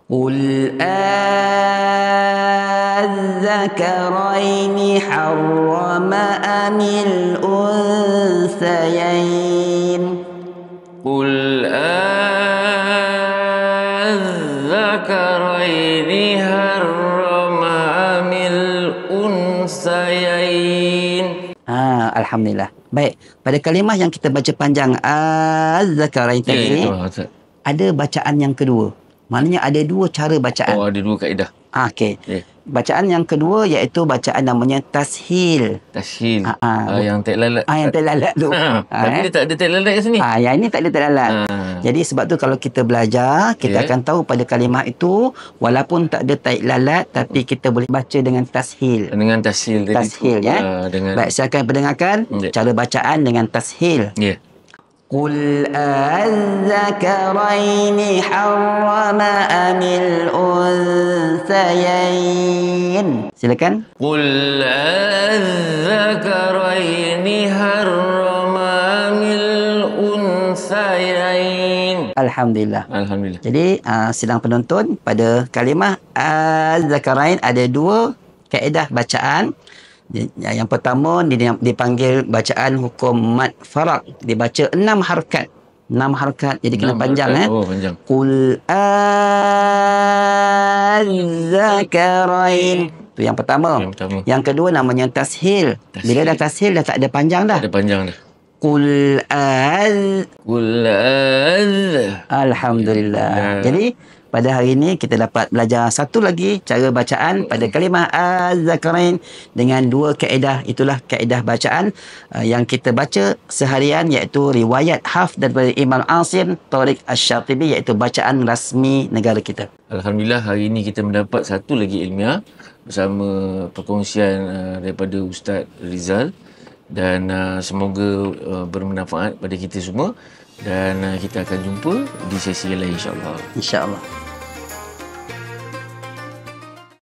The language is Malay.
قل أذكرين حرم أم الأنثيين قل أذكرين حرم أم الأنثيين. Alhamdulillah. Baik, pada kalimah yang kita baca panjang Az-Zakarain tadi, ada bacaan yang kedua. Maknanya ada dua cara bacaan. Oh, ada dua kaedah. Okey. Bacaan yang kedua iaitu bacaan namanya tashil. Tashil. Yang tak lalat. Yang tak lalat tu. Tapi dia tak ada tak lalat kat sini. Yang ini tak ada tak lalat. Jadi sebab tu kalau kita belajar, kita akan tahu pada kalimah itu walaupun tak ada tak lalat tapi kita boleh baca dengan tashil. Dengan tashil tadi. Tashil ya. Baik, saya akan perdengarkan cara bacaan dengan tashil. Ya. قل أذكرين حرم أم الأنثيين. Silakan. قل أذكرين حرم أم الأنثيين. Alhamdulillah. Alhamdulillah. Jadi sidang penonton, pada kalimah Az-Zakarain ada dua kaedah bacaan. Yang pertama dipanggil bacaan hukum mad faraq, dibaca 6 harakat. 6 harakat, jadi kena panjang panjang. Qul Az-Zakarain. Itu yang pertama. Yang kedua namanya tashil. Bila dah tashil dah tak ada panjang dah. Tak ada panjang dah. Qul Alhamdulillah. Jadi pada hari ini kita dapat belajar satu lagi cara bacaan pada kalimah Az-Zakarain dengan dua kaedah. Itulah kaedah bacaan yang kita baca seharian, iaitu riwayat Hafs daripada Imam Asim Tariq Asy-Syatibi, iaitu bacaan rasmi negara kita. Alhamdulillah, hari ini kita mendapat satu lagi ilmiah bersama perkongsian daripada Ustaz Rizal, dan semoga bermanfaat pada kita semua, dan kita akan jumpa di sesi lain insya-Allah. Insya-Allah.